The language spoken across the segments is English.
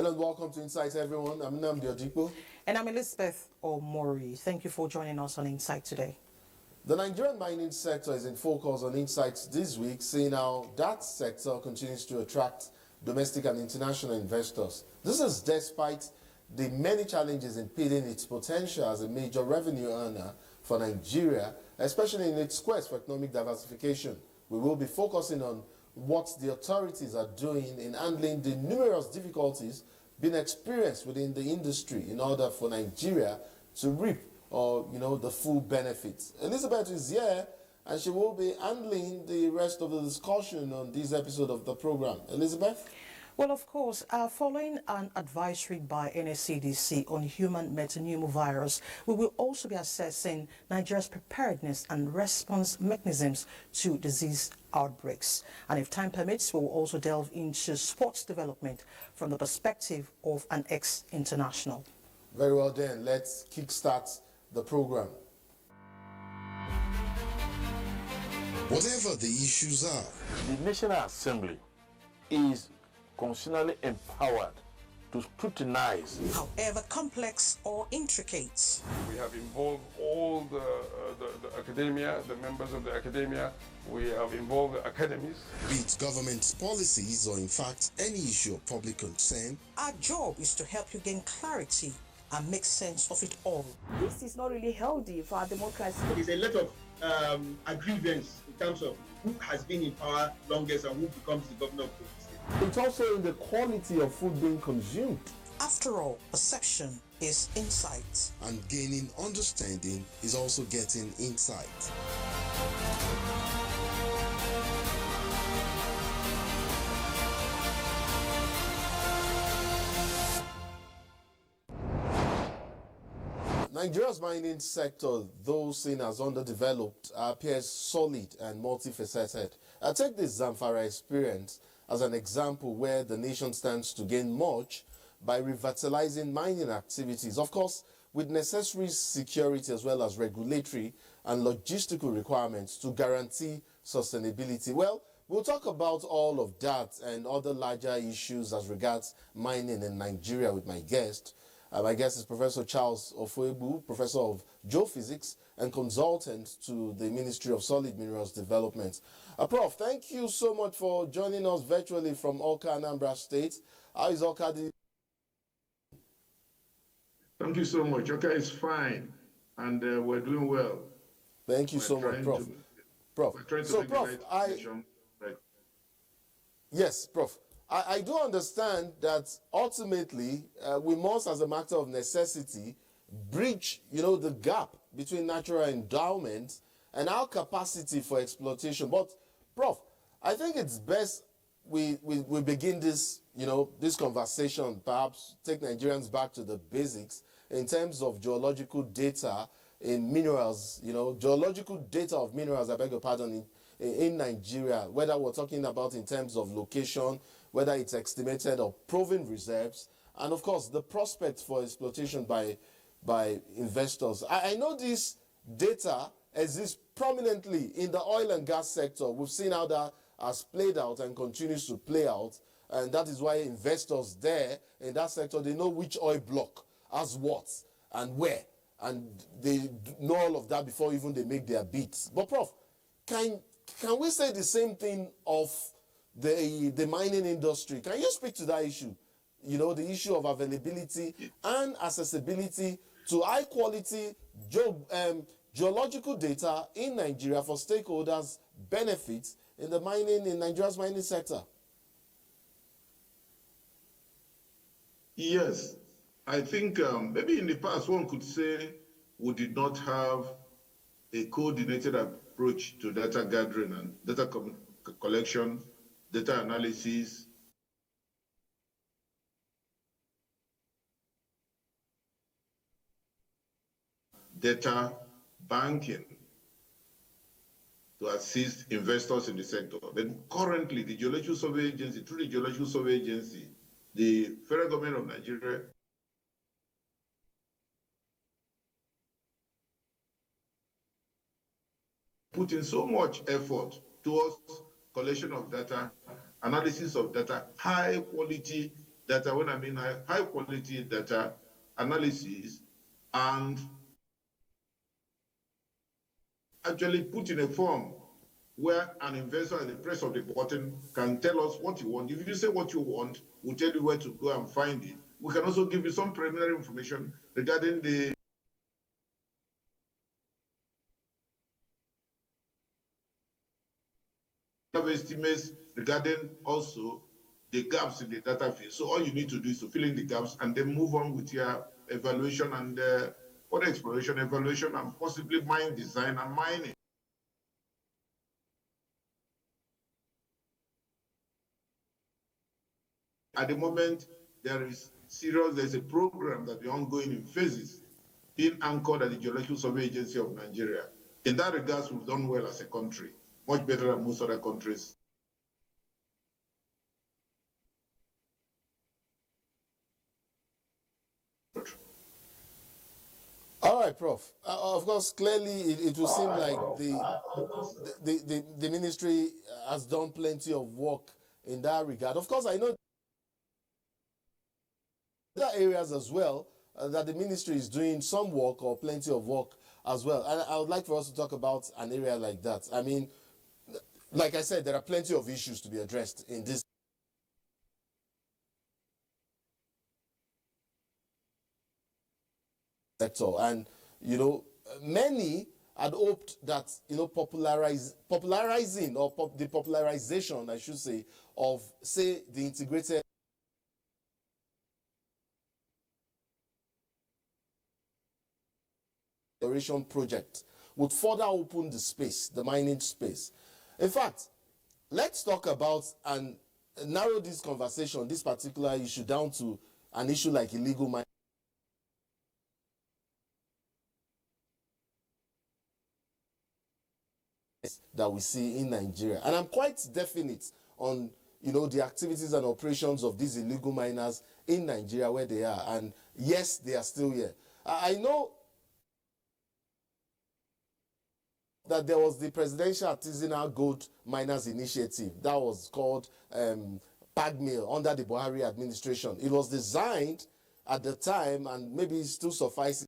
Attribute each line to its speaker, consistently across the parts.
Speaker 1: Hello and welcome to Insight, everyone. I'm Nnamdi Odipo.
Speaker 2: And I'm Elizabeth Omori. Thank you for joining us on Insight today.
Speaker 1: The Nigerian mining sector is in focus on Insights this week, seeing how that sector continues to attract domestic and international investors. This is despite the many challenges impeding its potential as a major revenue earner for Nigeria, especially in its quest for economic diversification. We will be focusing on what the authorities are doing in handling the numerous difficulties being experienced within the industry in order for Nigeria to reap the full benefits. Elizabeth is here and she will be handling the rest of the discussion on this episode of the program. Elizabeth?
Speaker 2: Well, of course, following an advisory by NSCDC on human metapneumovirus, we will also be assessing Nigeria's preparedness and response mechanisms to disease outbreaks. And if time permits, we will also delve into sports development from the perspective of an ex-international.
Speaker 1: Very well then, let's kickstart the program.
Speaker 3: Whatever the issues are,
Speaker 4: the National Assembly is constitutionally empowered to scrutinize,
Speaker 2: however complex or intricate.
Speaker 5: We have involved all the academia, the members of the academia. We have involved the academies.
Speaker 3: Be it government's policies or in fact any issue of public concern.
Speaker 2: Our job is to help you gain clarity and make sense of it all.
Speaker 6: This is not really healthy for our democracy.
Speaker 7: There's a lot of agreements in terms of who has been in power longest and who becomes the governor of the state.
Speaker 1: It's also in the quality of food being consumed.
Speaker 2: After all, perception is insight.
Speaker 3: And gaining understanding is also getting insight.
Speaker 1: Nigeria's mining sector, though seen as underdeveloped, appears solid and multifaceted. I take this Zamfara experience as an example where the nation stands to gain much by revitalizing mining activities, of course, with necessary security as well as regulatory and logistical requirements to guarantee sustainability. Well, we'll talk about all of that and other larger issues as regards mining in Nigeria with my guest. My guest is Professor Charles Ofoebu, Professor of Geophysics and consultant to the Ministry of Solid Minerals Development. Prof, thank you so much for joining us virtually from Awka, Anambra State. How is Awka?
Speaker 8: Thank you so much. Awka is fine, and we're doing well.
Speaker 1: Thank you so much, Prof. Prof. So, Prof, Yes, Prof. I do understand that ultimately we must, as a matter of necessity, bridge, the gap between natural endowment and our capacity for exploitation. But, Prof, I think it's best we begin this, this conversation, perhaps take Nigerians back to the basics in terms of geological data in minerals, geological data of minerals, I beg your pardon, in Nigeria, whether we're talking about in terms of location, whether it's estimated or proven reserves, and of course the prospects for exploitation by investors. I know this data exists prominently in the oil and gas sector. We've seen how that has played out and continues to play out, and that is why investors there in that sector, they know which oil block has what and where, and they know all of that before even they make their bids. But Prof, can we say the same thing of the mining industry? Can you speak to that issue? The issue of availability and accessibility to high quality geological data in Nigeria for stakeholders' benefits in Nigeria's mining sector.
Speaker 8: Yes, I think maybe in the past one could say we did not have a coordinated approach to data gathering and data collection, data analysis. Data banking to assist investors in the sector. Then currently, the Geological Survey Agency, through the Geological Survey Agency, the federal government of Nigeria put in so much effort towards collection of data, analysis of data, high quality data, when I mean high quality data analysis, and actually put in a form where an investor at the press of the button can tell us what you want. If you say what you want, we'll tell you where to go and find it. We can also give you some preliminary information regarding the estimates regarding also the gaps in the data field. So all you need to do is to fill in the gaps and then move on with your evaluation and further exploration, evaluation, and possibly mine design and mining. At the moment, there's a program that is ongoing in phases, being anchored at the Geological Survey Agency of Nigeria. In that regard, we've done well as a country, much better than most other countries.
Speaker 1: All right, Prof. Of course, clearly it will seem like the ministry has done plenty of work in that regard. Of course, I know there are areas as well that the ministry is doing some work or plenty of work as well. And I would like for us to talk about an area like that. I mean, like I said, there are plenty of issues to be addressed in this sector. And, you know, many had hoped that, you know, popularizing or the popularization, I should say, of, say, the integrated exploration project would further open the space, the mining space. In fact, let's talk about and narrow this conversation, this particular issue, down to an issue like illegal mining that we see in Nigeria. And I'm quite definite on, you know, the activities and operations of these illegal miners in Nigeria, where they are. And yes, they are still here. I know that there was the Presidential Artisanal Gold Miners Initiative that was called PAGMIL under the Buhari administration. It was designed at the time, and maybe it still suffices,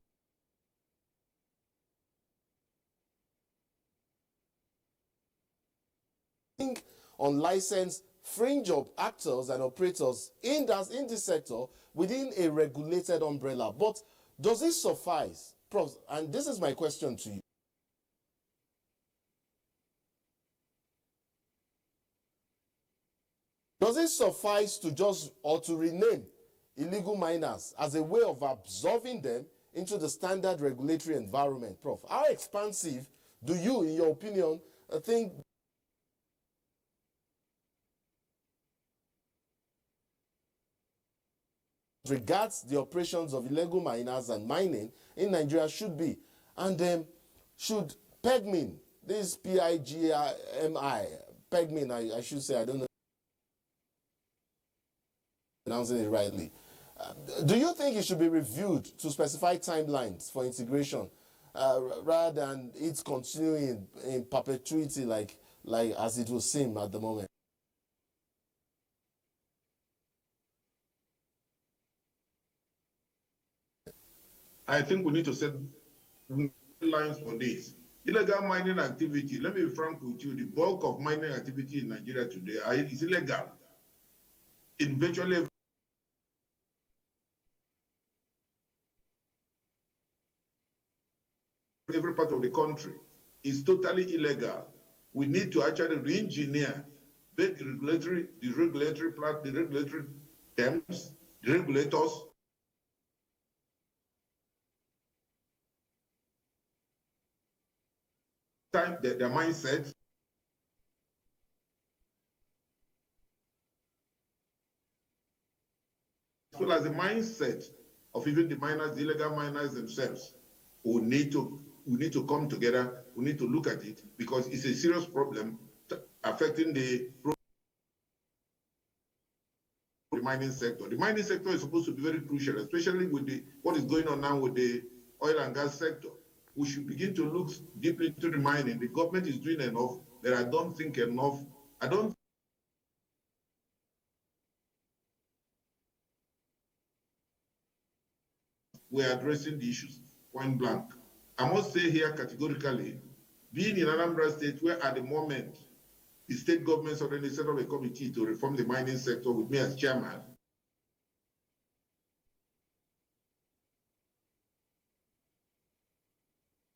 Speaker 1: on licensed fringe of actors and operators in this sector within a regulated umbrella. But does it suffice, Prof? And this is my question to you. Does it suffice to just, or to rename illegal miners as a way of absorbing them into the standard regulatory environment, Prof? How expansive do you, in your opinion, think regards the operations of illegal miners and mining in Nigeria should be? And should PEGMIN, this PIGMI, PEGMIN, I should say, I don't know pronouncing it rightly. Do you think it should be reviewed to specify timelines for integration rather than it continuing in perpetuity like as it will seem at the moment?
Speaker 8: I think we need to set lines for this. Illegal mining activity, let me be frank with you, the bulk of mining activity in Nigeria today is illegal. In virtually every part of the country is totally illegal. We need to actually re-engineer the regulatory terms, the regulators, their mindset. As well as the mindset of even the miners, the illegal miners themselves, who need to come together. We need to look at it because it's a serious problem affecting the mining sector. The mining sector is supposed to be very crucial, especially with what is going on now with the oil and gas sector. We should begin to look deeply into the mining. The government is doing enough, but I don't think enough. I don't we're addressing the issues point blank. I must say here categorically, being in Anambra State, where at the moment the state government already set up a committee to reform the mining sector with me as chairman,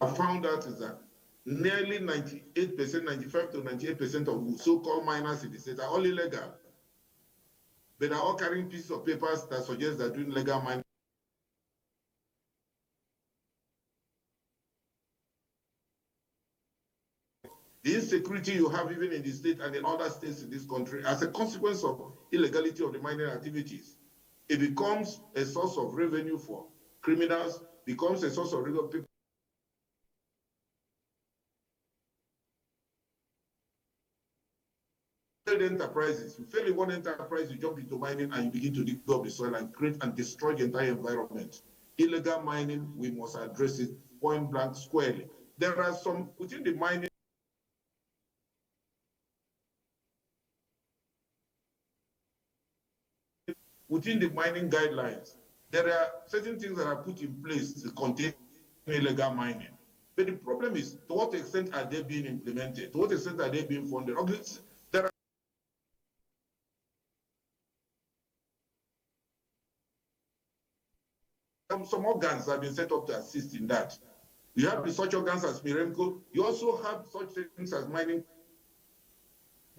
Speaker 8: I found out is that nearly 98%, 95 to 98% of so-called miners in the state are all illegal. But are all carrying pieces of papers that suggest they're doing legal mining. The insecurity you have even in the state and in other states in this country as a consequence of illegality of the mining activities, it becomes a source of revenue for criminals, becomes a source of revenue. People enterprises, you fail in one enterprise, you jump into mining and you begin to dig up the soil and create and destroy the entire environment. Illegal mining, we must address it point blank squarely. There are some within the mining guidelines, there are certain things that are put in place to contain illegal mining. But the problem is, to what extent are they being implemented? To what extent are they being funded? There are some organs that have been set up to assist in that. You have research organs as Miremco. You also have such things as mining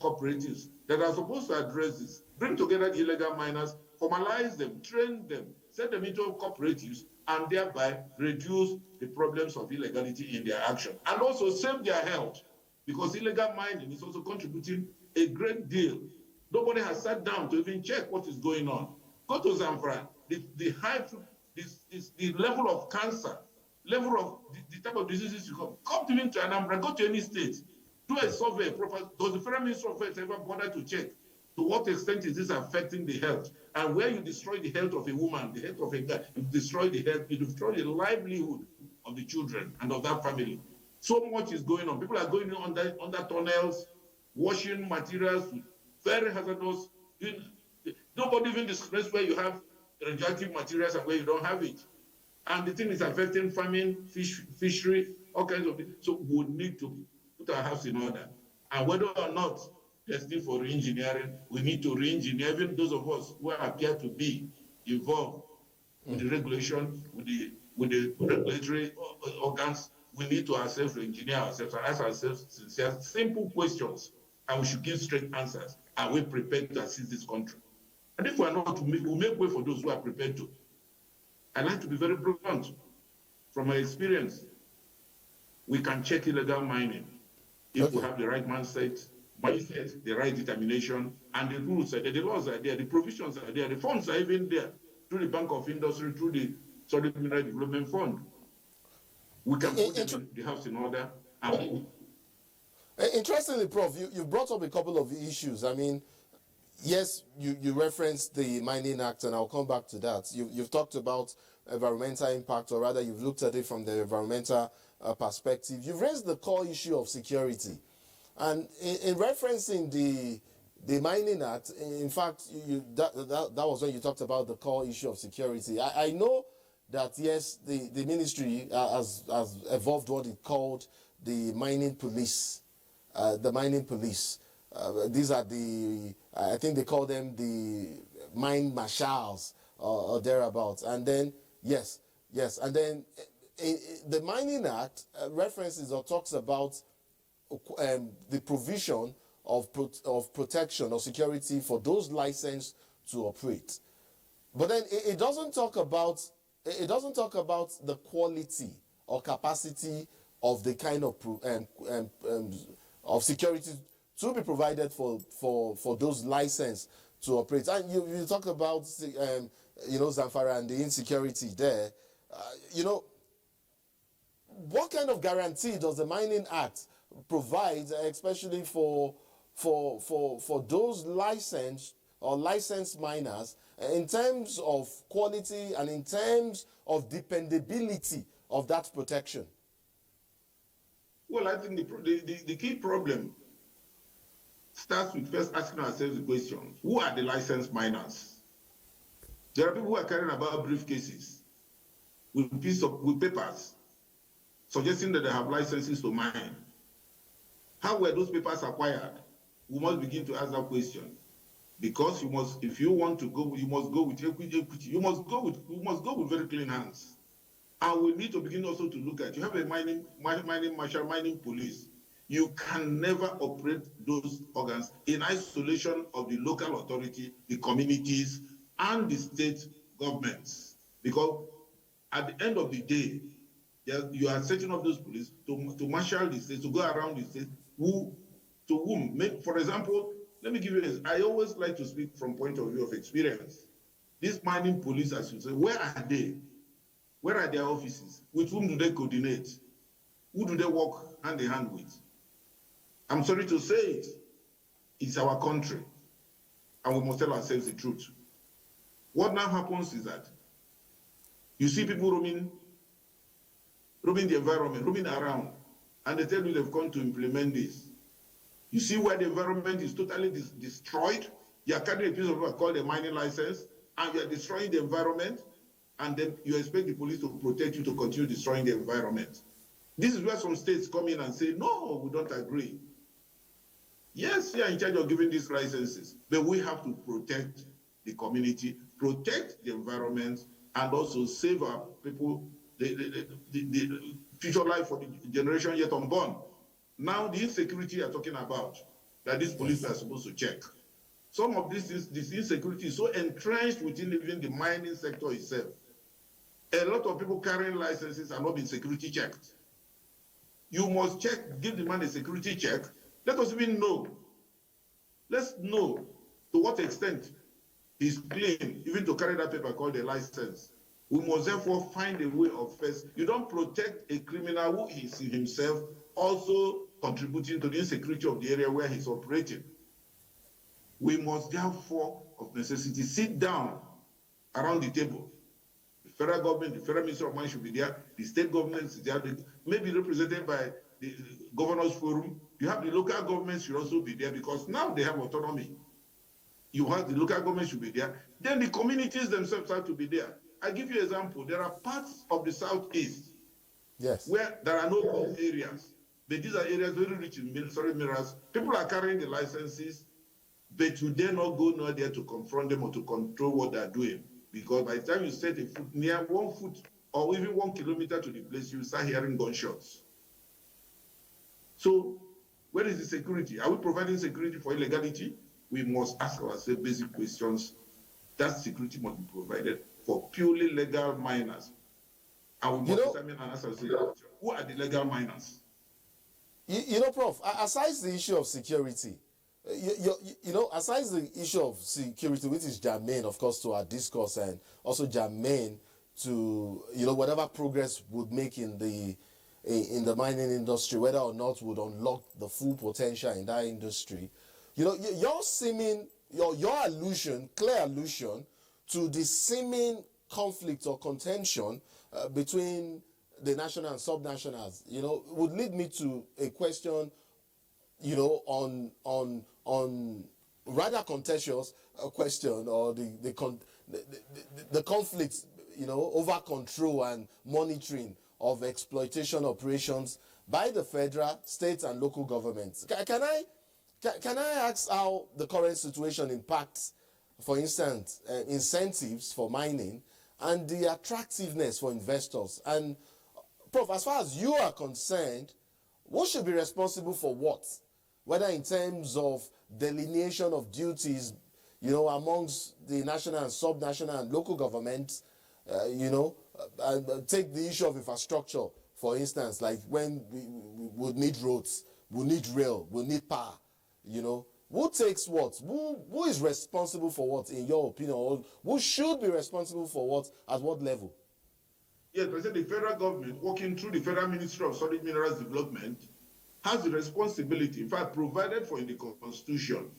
Speaker 8: cooperatives that are supposed to address this, bring together the illegal miners, formalize them, train them, set them into cooperatives, and thereby reduce the problems of illegality in their action, and also save their health, because illegal mining is also contributing a great deal. Nobody has sat down to even check what is going on. Go to Zamfara, the level of cancer, level of the type of diseases you come even to Anambra, go to any state, do a survey. Does the Federal Ministry of Health ever bother to check to what extent is this affecting the health? And where you destroy the health of a woman, the health of a guy, you destroy the health, you destroy the livelihood of the children and of that family. So much is going on. People are going under tunnels, washing materials, very hazardous. Nobody even discusses where you have radioactive materials and where you don't have it. And the thing is affecting farming, fishery, all kinds of things. So we need to put our house in order. And whether or not there's need for re-engineering, we need to re-engineer. Even those of us who appear to be involved with the regulation, with the regulatory organs, we need to ourselves re-engineer ourselves and ask ourselves sincere, simple questions, and we should give straight answers. Are we prepared to assist this country? And if we are not, we'll make way for those who are prepared to. I like to be very blunt. From my experience, we can check illegal mining if we have the right mindset, the right determination, and the rules are there, the laws are there, the provisions are there, the funds are even there, through the Bank of Industry, through the Solid Mineral Development Fund. We can put the house in order.
Speaker 1: Interestingly, Prof, you brought up a couple of issues. I mean, yes, you referenced the Mining Act, and I'll come back to that. You've talked about environmental impact, or rather you've looked at it from the environmental perspective. You've raised the core issue of security. And in referencing the Mining Act, in fact, that was when you talked about the core issue of security. I know that, yes, the ministry has evolved what it called the mining police. These are I think they call them the mine marshals or thereabouts. And then, yes, and then the Mining Act references or talks about the provision of protection or security for those licensed to operate. But then it doesn't talk about the quality or capacity of the kind of security to be provided for those licensed to operate. And you talked about Zamfara and the insecurity there. What kind of guarantee does the Mining Act provide, especially for those licensed miners, in terms of quality and in terms of dependability of that protection?
Speaker 8: Well, I think the key problem starts with first asking ourselves the question, who are the licensed miners? There are people who are carrying about briefcases with papers suggesting that they have licenses to mine. How were those papers acquired? We must begin to ask that question. Because you must, if you want to go, you must go with equity. You must go with very clean hands. And we need to begin also to look at, you have a mining marshal, mining police. You can never operate those organs in isolation of the local authority, the communities, and the state governments. Because at the end of the day, you are setting up those police to marshal the states, to go around the states, to whom, for example, let me give you this. I always like to speak from point of view of experience. These mining police, as you say, where are they? Where are their offices? With whom do they coordinate? Who do they work hand in hand with? I'm sorry to say it. It's our country, and we must tell ourselves the truth. What now happens is that you see people roaming the environment, roaming around, and they tell you they've come to implement this. You see where the environment is totally destroyed. You are carrying a piece of paper called a mining license, and you are destroying the environment, and then you expect the police to protect you to continue destroying the environment. This is where some states come in and say, no, we don't agree. Yes, we are in charge of giving these licenses, but we have to protect the community, protect the environment, and also save our people, the future life for the generation yet unborn. Now, the insecurity you're talking about, that these police are supposed to check. Some of this insecurity is so entrenched within even the mining sector itself. A lot of people carrying licenses are not being security checked. You must check, give the man a security check. Let us even know. Let's know to what extent he's clean, even to carry that paper called a license. We must therefore find a way of first. You don't protect a criminal who is himself also contributing to the insecurity of the area where he's operating. We must therefore, of necessity, sit down around the table. The federal government, the federal minister of mines should be there, the state government is there, maybe represented by the governors forum. You have the local governments should also be there because now they have autonomy. You have the local government should be there. Then the communities themselves have to be there. I give you an example. There are parts of the southeast where there are no gold areas. But these are areas very rich in minerals. People are carrying the licenses, but you dare not go near there to confront them or to control what they're doing. Because by the time you set a foot near 1 foot or even 1 kilometer to the place, you start hearing gunshots. So where is the security? Are we providing security for illegality? We must ask ourselves basic questions. That security must be provided for purely legal miners. And we must determine and ask ourselves, who are the legal miners?
Speaker 1: You know, Prof, aside the issue of security, aside the issue of security, which is germane, of course, to our discourse and also germane to, whatever progress would make in the mining industry, whether or not would unlock the full potential in that industry, your allusion, clear allusion to the seeming conflict or contention between the national and subnationals, would lead me to a question, on rather contentious question, or the conflict, over control and monitoring of exploitation operations by the federal, state, and local governments. Can I ask how the current situation impacts, for instance, incentives for mining and the attractiveness for investors? And Prof, as far as you are concerned, who should be responsible for what? Whether in terms of delineation of duties, amongst the national and subnational and local governments, take the issue of infrastructure, for instance, like when we would need roads, we need rail, we need power, Who takes what? Who is responsible for what, in your opinion? Or who should be responsible for what, at what level?
Speaker 8: Yes, President, the federal government, working through the Federal Ministry of Solid Minerals Development, has the responsibility, in fact, provided for in the Constitution,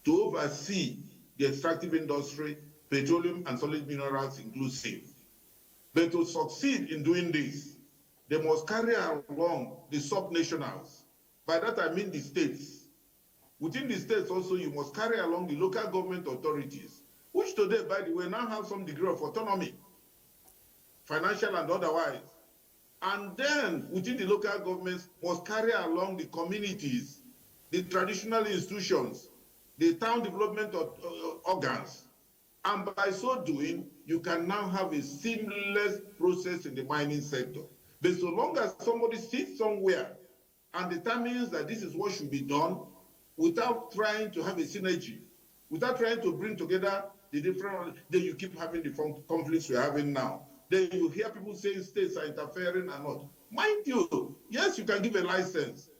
Speaker 8: to oversee the extractive industry, petroleum and solid minerals inclusive. But to succeed in doing this, they must carry along the subnationals. By that I mean the states. Within the states also, you must carry along the local government authorities, which today, by the way, now have some degree of autonomy. financial and otherwise. And then within the local governments must carry along the communities, the traditional institutions, the town development organs. And by so doing, you can now have a seamless process in the mining sector. But so long as somebody sits somewhere and determines that this is what should be done, without trying to have a synergy, without trying to bring together the different, then you keep having the conflicts we're having now. Then you hear people saying states are interfering and not. Mind you, yes, you can give a license,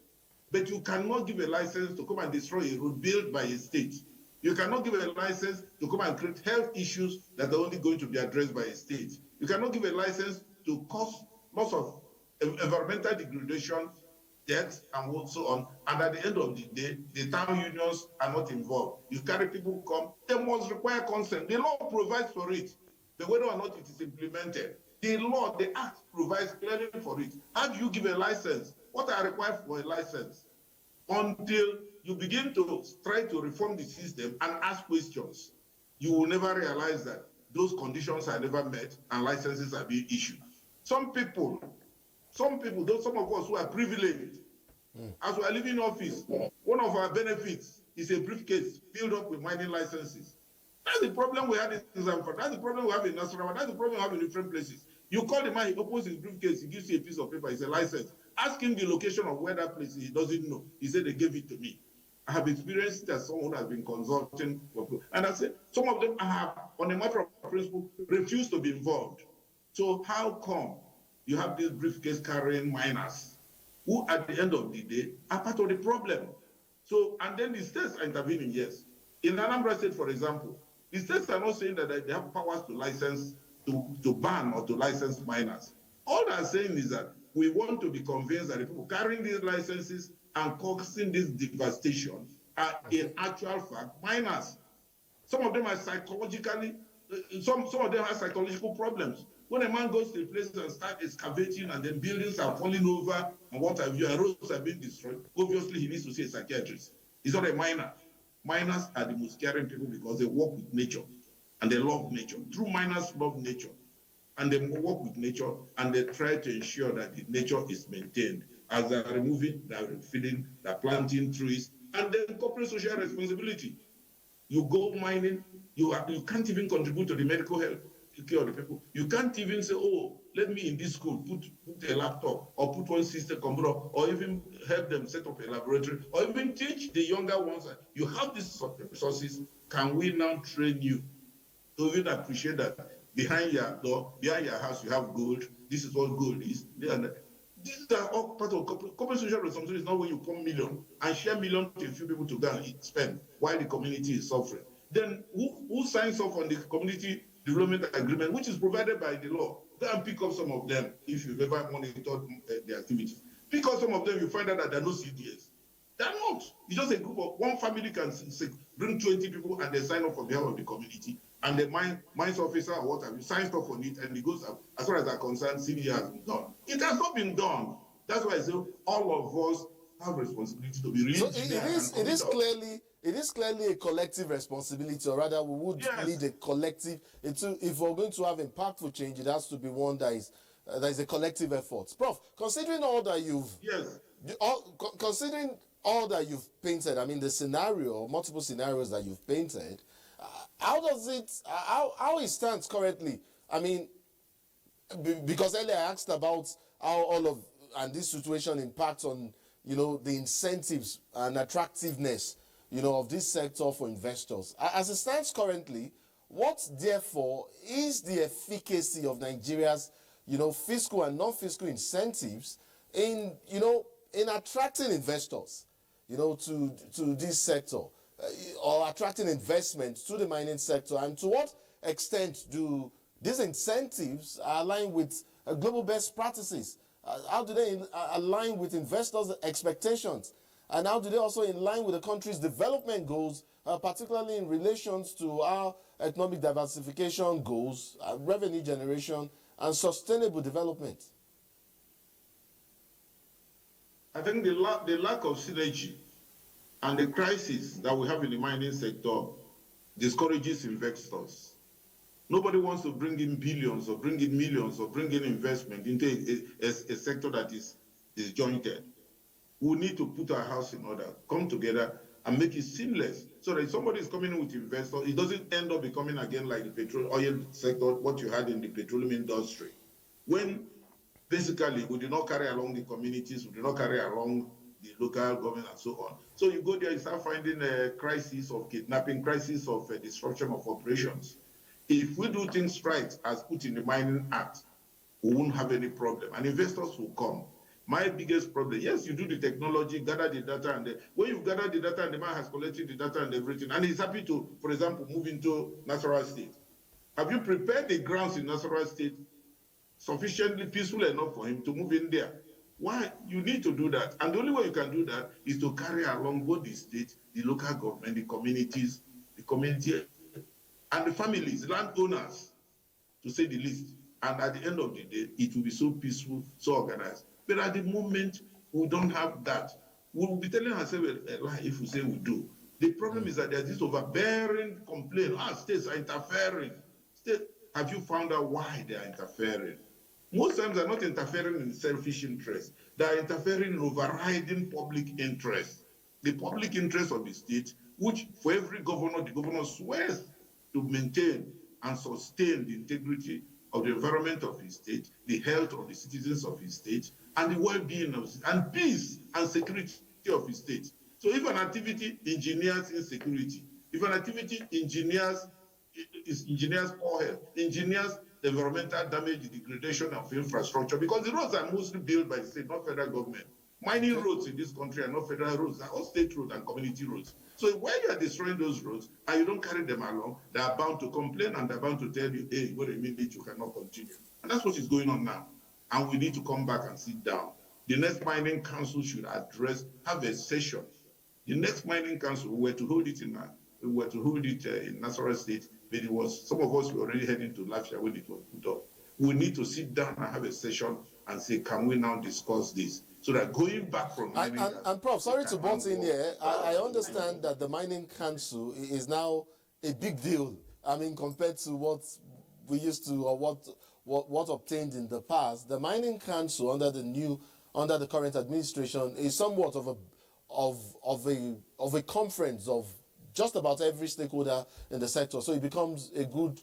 Speaker 8: but you cannot give a license to come and destroy a road built by a state. You cannot give a license to come and create health issues that are only going to be addressed by a state. You cannot give a license to cause lots of environmental degradation, death, and so on. And at the end of the day, the town unions are not involved. You carry people come, they must require consent. The law provides for it. But whether or not it is implemented, the law, the act provides clearly for it. How do you give a license? What are required for a license? Until you begin to try to reform the system and ask questions, you will never realize that those conditions are never met and licenses are being issued. Some people, some of us who are privileged, as we are leaving office, one of our benefits is a briefcase filled up with mining licenses. That's the problem we had in Zamfara. That's the problem we have in Nasarawa. That's the problem we have in different places. You call the man, he opens his briefcase, he gives you a piece of paper, it's a license. Ask him the location of where that place is, he doesn't know. He said they gave it to me. I have experienced that someone has been consulting. And I said, some of them have, on a matter of principle, refused to be involved. So how come you have these briefcase carrying miners who at the end of the day are part of the problem? So, and then the states are intervening, yes. In Anambra State, for example, the states are not saying that they have powers to license, to ban or to license miners. All they're saying is that we want to be convinced that the people carrying these licenses and causing this devastation are in actual fact miners. Some of them are psychologically, some of them have psychological problems. When a man goes to a place and starts excavating and then buildings are falling over and what have you, and roads are being destroyed, obviously he needs to see a psychiatrist. He's not a miner. Miners are the most caring people because they work with nature and they love nature. True miners love nature and they work with nature and they try to ensure that the nature is maintained. As they're removing, they're refilling, they're planting trees, and then corporate social responsibility. You go mining, you can't even contribute to the medical health care of the people. You can't even say, oh, let me in this school put a laptop or put one system computer or even help them set up a laboratory or even teach the younger ones that you have these resources. Can we now train you to even appreciate that behind your door, behind your house, you have gold. This is what gold is. These are all part of corporate social responsibility. Is not when you come million and share million to a few people to go and spend while the community is suffering. Then who signs off on the community development agreement, which is provided by the law? Go and pick up some of them if you've ever monitored the activities. Pick up some of them, you find out that there are no CDS. They're not. It's just a group of one family can bring 20 people and they sign up on behalf of the community. And the mines officer or what have you signs off on it and it goes up. As far as I'm concerned, CDS has been done. It has not been done. That's why I say all of us have responsibility to be really.
Speaker 1: So it is clearly a collective responsibility, or rather we would need a collective. If we're going to have impactful change, it has to be one that is a collective effort. Prof, considering all that considering all that you've painted, I mean the scenario, multiple scenarios that you've painted, how it stands currently? I mean, because earlier I asked about how this situation impacts on, the incentives and attractiveness, of this sector for investors. As it stands currently, what therefore is the efficacy of Nigeria's, fiscal and non-fiscal incentives in attracting investors, to this sector, or attracting investment to the mining sector, and to what extent do these incentives align with global best practices? How do they align with investors' expectations? And how do they also align with the country's development goals, particularly in relations to our economic diversification goals, revenue generation, and sustainable development?
Speaker 8: I think the lack of synergy and the crisis that we have in the mining sector discourages investors. Nobody wants to bring in billions or bring in millions or bring in investment into a sector that is disjointed. We need to put our house in order, come together and make it seamless so that if somebody is coming in with investors, it doesn't end up becoming again like the petrol oil sector, what you had in the petroleum industry. When basically we do not carry along the communities, we do not carry along the local government and so on. So you go there, you start finding a crisis of kidnapping, crisis of disruption of operations. If we do things right, as put in the Mining Act, we won't have any problem, and investors will come. My biggest problem, yes, you do the technology, gather the data, and when you've gathered the data and the man has collected the data and everything, and he's happy to, for example, move into Nasarawa State. Have you prepared the grounds in Nasarawa State sufficiently peaceful enough for him to move in there? Why? You need to do that. And the only way you can do that is to carry along both the state, the local government, the communities, the community, and the families, landowners, to say the least. And at the end of the day, it will be so peaceful, so organized. But at the moment, we don't have that. We will be telling ourselves a lie if we say we do. The problem is that there's this overbearing complaint. States are interfering. Have you found out why they are interfering? Most times they're not interfering in selfish interest. They are interfering in overriding public interest. The public interest of the state, which for every governor, the governor swears to maintain and sustain the integrity of the environment of his state, the health of the citizens of his state, and the well-being of and peace and security of his state. So if an activity engineers insecurity, if an activity engineers poor health, engineers environmental damage, the degradation of infrastructure, because the roads are mostly built by the state, not federal government. Mining roads in this country are not federal roads, they're all state roads and community roads. So when you are destroying those roads and you don't carry them along, they are bound to complain and they're bound to tell you, hey, wait a minute, you cannot continue. And that's what is going on now. And we need to come back and sit down. The next mining council should have a session. The next mining council, we were to hold it in Nasarawa State, but it was, some of us were already heading to Lafia when it was put up. We need to sit down and have a session and say, can we now discuss this? So that going back from mining...
Speaker 1: And Prof, sorry to butt in here. I understand that the Mining Council is now a big deal. I mean, compared to what we used to, or what obtained in the past. The Mining Council under the current administration is somewhat of a conference of just about every stakeholder in the sector. So it becomes a good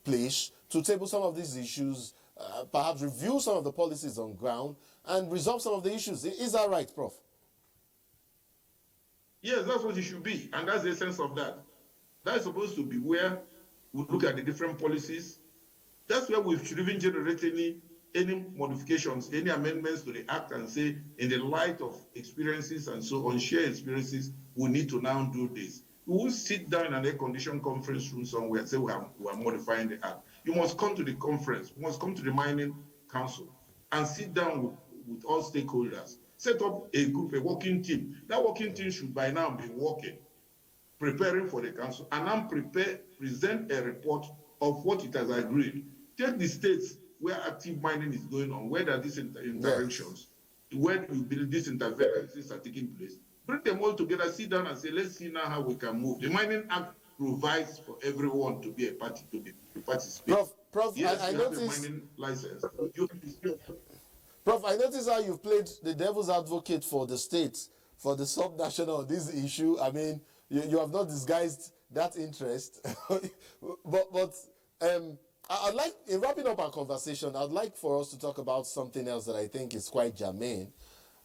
Speaker 1: place to table some of these issues, perhaps review some of the policies on ground, and resolve some of the issues. Is that right, Prof?
Speaker 8: Yes, that's what it should be, and that's the essence of that. That's supposed to be where we look at the different policies. That's where we should even generate any modifications, any amendments to the act, and say, in the light of experiences and so on, shared experiences, we need to now do this. We will sit down in an air-conditioned conference room somewhere and say we are modifying the act. You must come to the conference, you must come to the Mining Council and sit down with all stakeholders. Set up a group, a working team. That working team should by now be working, preparing for the council, and now present a report of what it has agreed. Take the states where active mining is going on, where there are these interventions, where you believe these interventions are taking place. Bring them all together, sit down and say, let's see now how we can move. The Mining Act provides for everyone to be a party, to participate.
Speaker 1: Prof,
Speaker 8: yes,
Speaker 1: I noticed...
Speaker 8: mining license.
Speaker 1: Prof, I notice how you've played the devil's advocate for the states, for the subnational on this issue. I mean, you have not disguised that interest. but I'd like, in wrapping up our conversation, I'd like for us to talk about something else that I think is quite germane.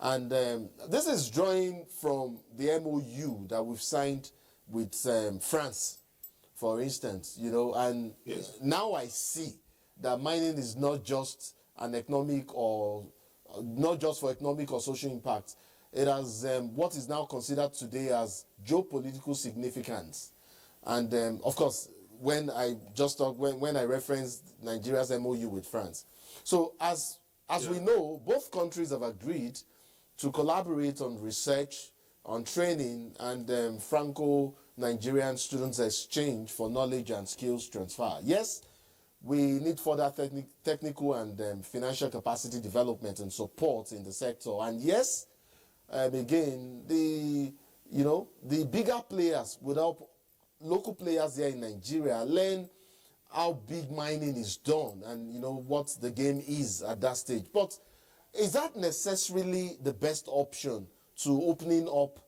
Speaker 1: And this is drawing from the MOU that we've signed with France, for instance, you know, and yes. Now I see that mining is not just an economic or not just for economic or social impact. It has what is now considered today as geopolitical significance. And of course, when I just talked, when I referenced Nigeria's MOU with France. So as we know, both countries have agreed to collaborate on research, on training, and Franco-Nigerian students exchange for knowledge and skills transfer. Yes, we need further technical and financial capacity development and support in the sector. And yes, again, the bigger players would help local players here in Nigeria learn how big mining is done and, you know, what the game is at that stage. But is that necessarily the best option to opening up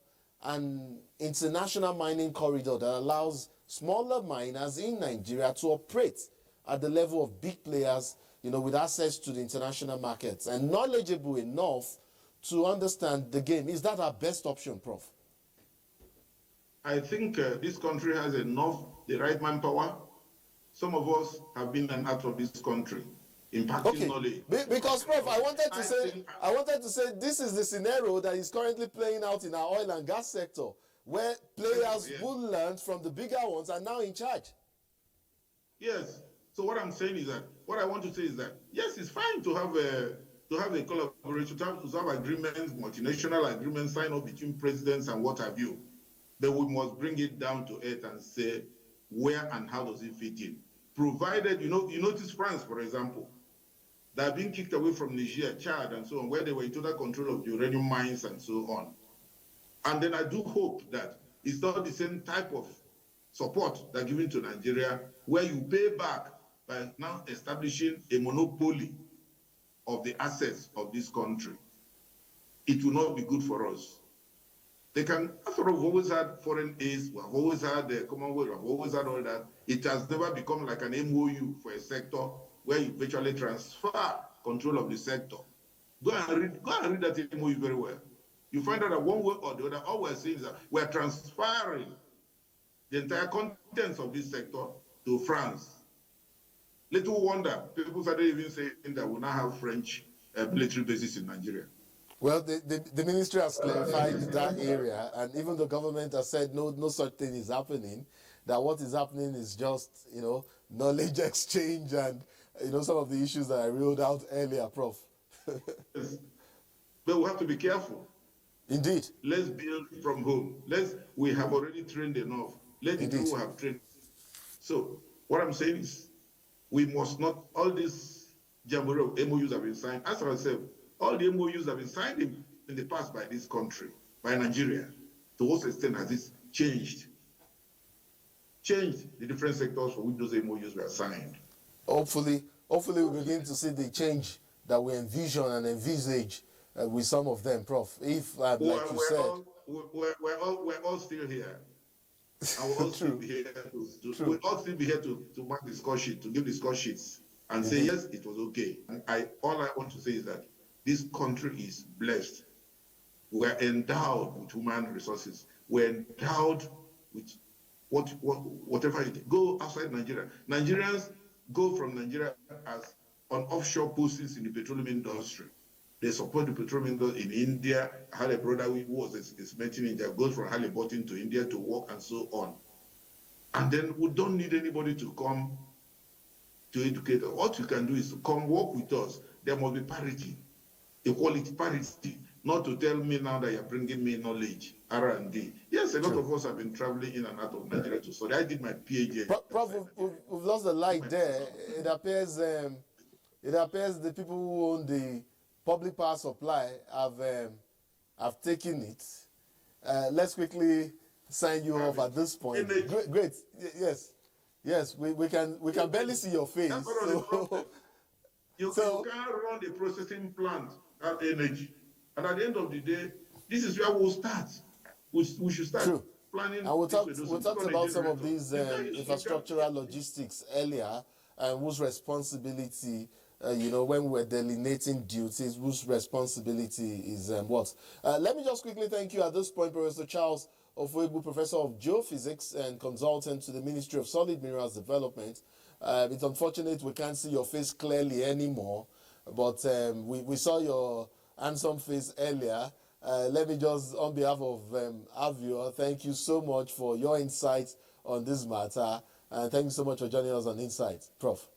Speaker 1: an international mining corridor that allows smaller miners in Nigeria to operate at the level of big players, you know, with access to the international markets and knowledgeable enough to understand the game? Is that our best option, Prof?
Speaker 8: I think this country has enough, the right manpower. Some of us have been and out of this country, impacting knowledge.
Speaker 1: Because, Prof, I wanted to say this is the scenario that is currently playing out in our oil and gas sector, where players who learned from the bigger ones are now in charge.
Speaker 8: Yes. So what I'm saying is that, what I want to say is that, yes, it's fine to have a collaboration, to have agreements, multinational agreements signed up between presidents and what have you. But we must bring it down to earth and say, where and how does it fit in? Provided, you notice France, for example, they are being kicked away from Niger, Chad, and so on, where they were in total control of the uranium mines and so on. And then I do hope that it's not the same type of support they're giving to Nigeria, where you pay back by now establishing a monopoly of the assets of this country. It will not be good for us. They can, after all, we've always had foreign aids, we've always had the Commonwealth, we've always had all that. It has never become like an MOU for a sector where you virtually transfer control of the sector. Go and read that MOU very well. You find out that one way or the other, all we're saying is that we're transferring the entire contents of this sector to France. Little wonder, people started even saying that we now have French military bases in Nigeria.
Speaker 1: Well, the ministry has clarified that area, and even the government has said no such thing is happening, that what is happening is just, you know, knowledge exchange and, you know, some of the issues that I ruled out earlier, Prof.
Speaker 8: Yes. But we have to be careful.
Speaker 1: Indeed.
Speaker 8: Let's build from home. We have already trained enough. Let the people who have trained. So what I'm saying is, we must not, all these jamboree of MOUs have been signed. As I said, all the MOUs have been signed in the past by this country, by Nigeria. To what extent has this changed the different sectors for which those MOUs were signed?
Speaker 1: Hopefully we begin to see the change that we envision and envisage with some of them, Prof. If, like you said...
Speaker 8: We're all still here. And we'll all still be here we'll all still be here to mark the score sheet, to give the score sheets and say, yes, it was okay. And all I want to say is that this country is blessed. We're endowed with human resources. We're endowed with whatever it is. Go outside Nigeria. Nigerians go from Nigeria as on offshore postings in the petroleum industry. They support the petroleum industry in India. I had a brother who was estimating India, goes from Halliburton to India to work and so on. And then we don't need anybody to come to educate us. What you can do is to come work with us. There must be parity, equality, parity. Not to tell me now that you're bringing me knowledge, R&D. Yes, a lot of us have been traveling in and out of Nigeria to study. I did my PhD.
Speaker 1: Prof, we've lost the light there. It appears the people who own the public power supply have taken it. Let's quickly sign you off at this point. Great. Yes. We can barely see your face. So,
Speaker 8: you can't run the processing plant at energy, and at the end of the day, this is where we'll start. We should start planning.
Speaker 1: And we talked about some of these infrastructural logistics earlier, whose responsibility. When we're delineating duties, whose responsibility is what? Let me just quickly thank you at this point, Professor Charles Ofoegbu, Professor of Geophysics and consultant to the Ministry of Solid Minerals Development. It's unfortunate we can't see your face clearly anymore, but we saw your handsome face earlier. Let me just, on behalf of Avio, thank you so much for your insights on this matter, and thank you so much for joining us on Insight, Prof.